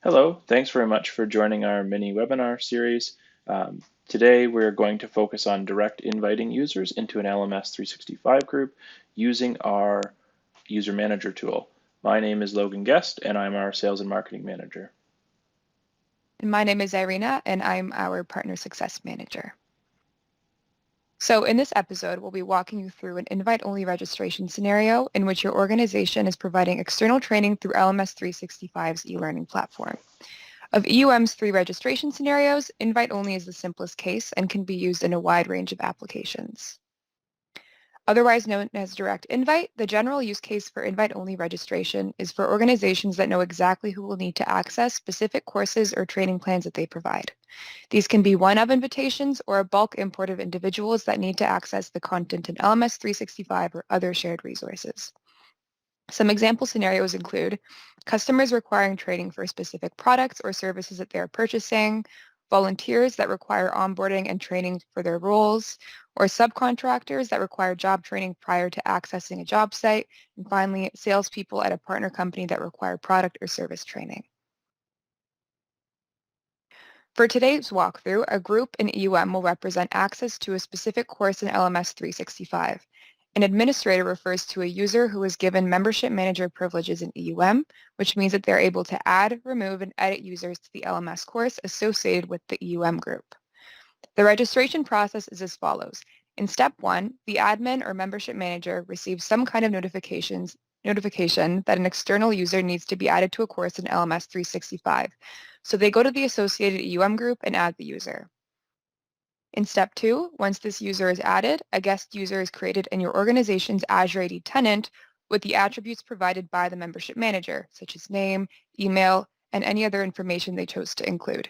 Hello, thanks very much for joining our mini webinar series. Today we're going to focus on direct inviting users into an LMS 365 group using our user manager tool. My name is Logan Guest and I'm our sales and marketing manager. And my name is Irina and I'm our partner success manager. So in this episode, we'll be walking you through an invite-only registration scenario in which your organization is providing external training through LMS 365's e-learning platform. Of EUM's 3 registration scenarios, invite-only is the simplest case and can be used in a wide range of applications. Otherwise known as direct invite, the general use case for invite-only registration is for organizations that know exactly who will need to access specific courses or training plans that they provide. These can be one-of invitations or a bulk import of individuals that need to access the content in LMS 365 or other shared resources. Some example scenarios include customers requiring training for specific products or services that they are purchasing, volunteers that require onboarding and training for their roles, or subcontractors that require job training prior to accessing a job site, and finally, salespeople at a partner company that require product or service training. For today's walkthrough, a group in EUM will represent access to a specific course in LMS 365. An administrator refers to a user who is given membership manager privileges in EUM, which means that they're able to add, remove, and edit users to the LMS course associated with the EUM group. The registration process is as follows. In step 1, the admin or membership manager receives some kind of notification that an external user needs to be added to a course in LMS 365. So they go to the associated EUM group and add the user. In step 2, once this user is added, a guest user is created in your organization's Azure AD tenant with the attributes provided by the membership manager, such as name, email, and any other information they chose to include.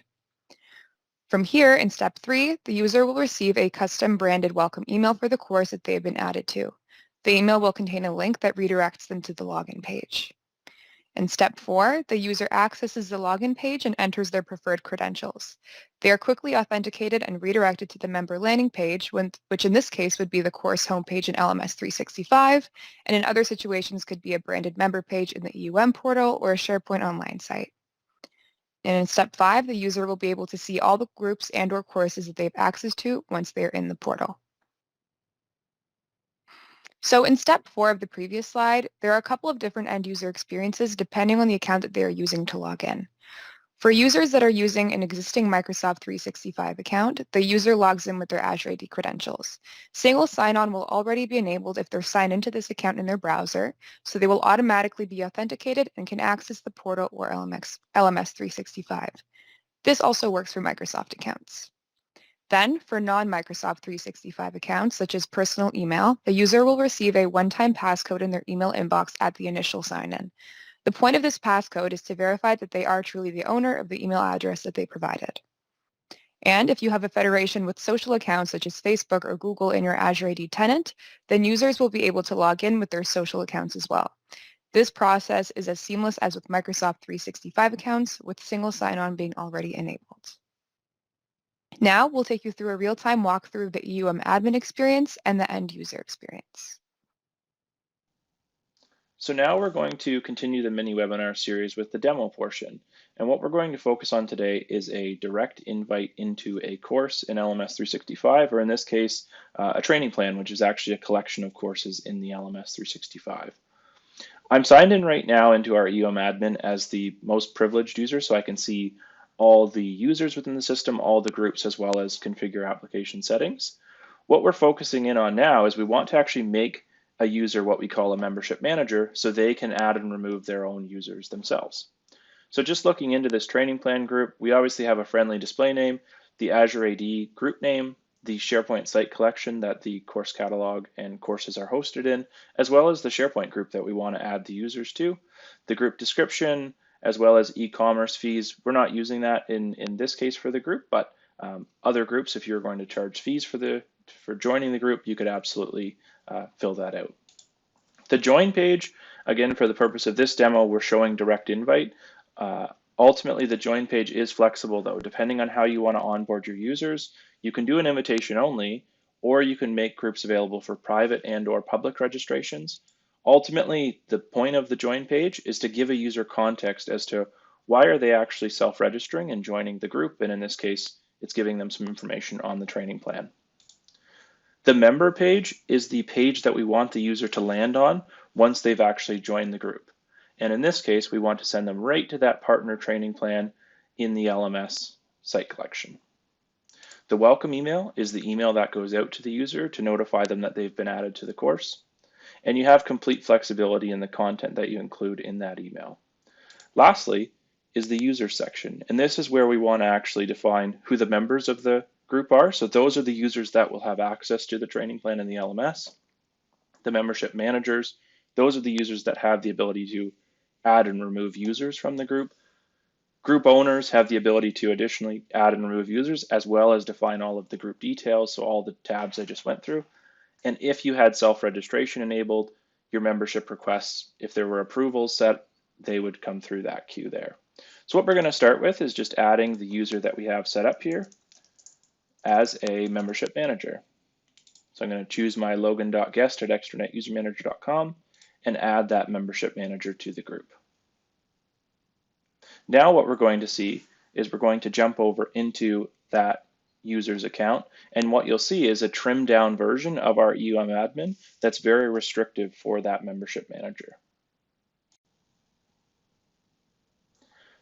From here, in step 3, the user will receive a custom branded welcome email for the course that they have been added to. The email will contain a link that redirects them to the login page. In step 4, the user accesses the login page and enters their preferred credentials. They are quickly authenticated and redirected to the member landing page, which in this case would be the course homepage in LMS 365, and in other situations could be a branded member page in the EUM portal or a SharePoint online site. And in step 5, the user will be able to see all the groups and/or courses that they have access to once they are in the portal. So in step 4 of the previous slide, there are a couple of different end user experiences depending on the account that they are using to log in. For users that are using an existing Microsoft 365 account, the user logs in with their Azure AD credentials. Single sign-on will already be enabled if they're signed into this account in their browser, so they will automatically be authenticated and can access the portal or LMS 365. This also works for Microsoft accounts. Then, for non-Microsoft 365 accounts, such as personal email, the user will receive a one-time passcode in their email inbox at the initial sign-in. The point of this passcode is to verify that they are truly the owner of the email address that they provided. And if you have a federation with social accounts such as Facebook or Google in your Azure AD tenant, then users will be able to log in with their social accounts as well. This process is as seamless as with Microsoft 365 accounts, with single sign-on being already enabled. Now we'll take you through a real-time walkthrough of the EUM admin experience and the end user experience. So now we're going to continue the mini webinar series with the demo portion. And what we're going to focus on today is a direct invite into a course in LMS 365, or in this case, a training plan, which is actually a collection of courses in the LMS 365. I'm signed in right now into our EUM admin as the most privileged user, so I can see all the users within the system, all the groups, as well as configure application settings. What we're focusing in on now is we want to actually make a user what we call a membership manager so they can add and remove their own users themselves. So just looking into this training plan group, we obviously have a friendly display name, the Azure AD group name, the SharePoint site collection that the course catalog and courses are hosted in, as well as the SharePoint group that we want to add the users to, the group description, as well as e-commerce fees. We're not using that in this case for the group, but other groups, if you're going to charge fees for joining the group, you could absolutely fill that out. The join page, again, for the purpose of this demo, we're showing direct invite. Ultimately, the join page is flexible though. Depending on how you want to onboard your users, you can do an invitation only, or you can make groups available for private and/or public registrations. Ultimately, the point of the join page is to give a user context as to why are they actually self-registering and joining the group? And in this case, it's giving them some information on the training plan. The member page is the page that we want the user to land on once they've actually joined the group. And in this case, we want to send them right to that partner training plan in the LMS site collection. The welcome email is the email that goes out to the user to notify them that they've been added to the course. And you have complete flexibility in the content that you include in that email. Lastly is the user section. And this is where we want to actually define who the members of the group are. So those are the users that will have access to the training plan in the LMS. The membership managers, those are the users that have the ability to add and remove users from the group. Group owners have the ability to additionally add and remove users, as well as define all of the group details, so all the tabs I just went through. And if you had self-registration enabled, your membership requests, if there were approvals set, they would come through that queue there. So what we're going to start with is just adding the user that we have set up here as a membership manager. So I'm going to choose my login.guest at extranetUserManager.com and add that membership manager to the group. Now what we're going to see is we're going to jump over into that user's account, and what you'll see is a trimmed down version of our EUM Admin that's very restrictive for that membership manager.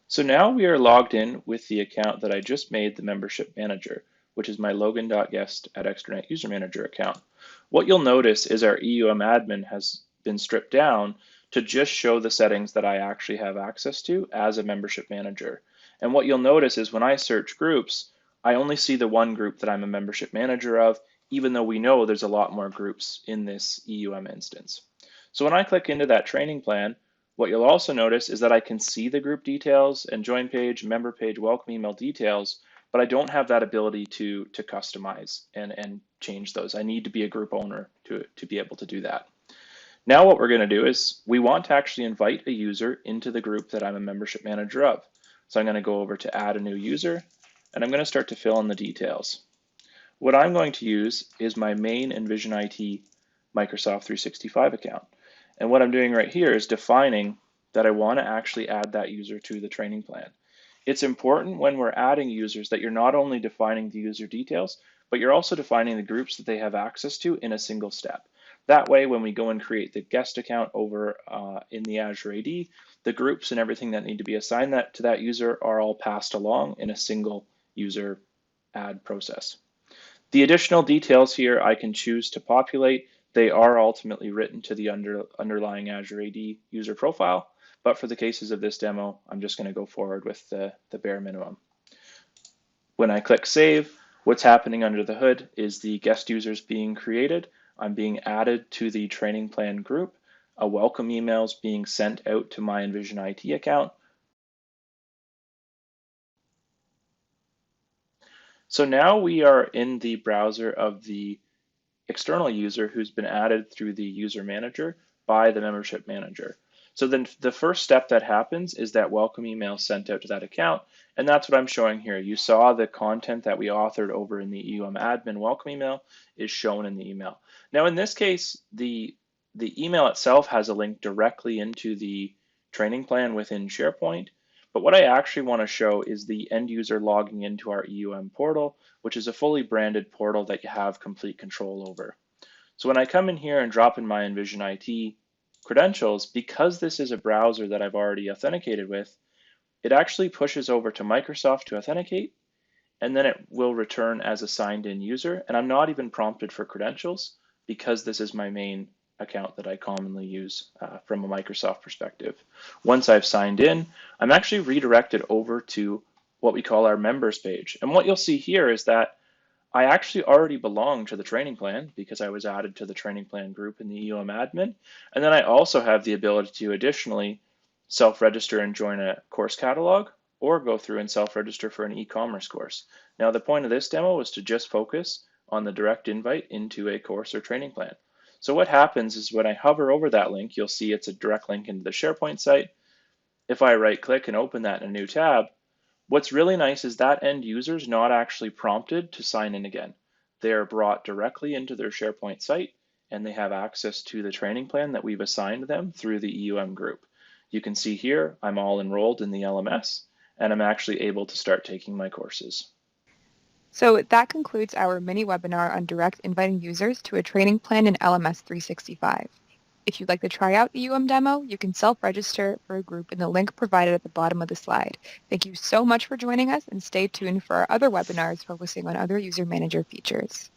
So now we are logged in with the account that I just made the membership manager, which is my login.guest at extranetUserManager account. What you'll notice is our EUM Admin has been stripped down to just show the settings that I actually have access to as a membership manager. And what you'll notice is when I search groups, I only see the one group that I'm a membership manager of, even though we know there's a lot more groups in this EUM instance. So when I click into that training plan, what you'll also notice is that I can see the group details and join page, member page, welcome email details, but I don't have that ability to customize and change those. I need to be a group owner to be able to do that. Now what we're going to do is we want to actually invite a user into the group that I'm a membership manager of. So I'm going to go over to add a new user, and I'm going to start to fill in the details. What I'm going to use is my main Envision IT Microsoft 365 account. And what I'm doing right here is defining that I want to actually add that user to the training plan. It's important when we're adding users that you're not only defining the user details, but you're also defining the groups that they have access to in a single step. That way, when we go and create the guest account over in the Azure AD, the groups and everything that need to be assigned to that user are all passed along in a single user add process. The additional details here I can choose to populate. They are ultimately written to the underlying Azure AD user profile, but for the cases of this demo, I'm just going to go forward with the bare minimum. When I click Save, what's happening under the hood is the guest users being created. I'm being added to the training plan group. A welcome email is being sent out to my Envision IT account. So now we are in the browser of the external user who's been added through the user manager by the membership manager. So then the first step that happens is that welcome email sent out to that account, and that's what I'm showing here. You saw the content that we authored over in the EUM Admin welcome email is shown in the email. Now in this case, the email itself has a link directly into the training plan within SharePoint, but what I actually want to show is the end user logging into our EUM portal, which is a fully branded portal that you have complete control over. So when I come in here and drop in my Envision IT credentials, because this is a browser that I've already authenticated with, it actually pushes over to Microsoft to authenticate, and then it will return as a signed in user. And I'm not even prompted for credentials because this is my main account that I commonly use from a Microsoft perspective. Once I've signed in, I'm actually redirected over to what we call our members page. And what you'll see here is that I actually already belong to the training plan because I was added to the training plan group in the EUM Admin. And then I also have the ability to additionally self-register and join a course catalog, or go through and self-register for an e-commerce course. Now the point of this demo was to just focus on the direct invite into a course or training plan. So what happens is when I hover over that link, you'll see it's a direct link into the SharePoint site. If I right click and open that in a new tab, what's really nice is that end user is not actually prompted to sign in again. They are brought directly into their SharePoint site, and they have access to the training plan that we've assigned them through the EUM group. You can see here I'm all enrolled in the LMS, and I'm actually able to start taking my courses. So that concludes our mini webinar on direct inviting users to a training plan in LMS 365. If you'd like to try out the EUM demo, you can self-register for a group in the link provided at the bottom of the slide. Thank you so much for joining us, and stay tuned for our other webinars focusing on other user manager features.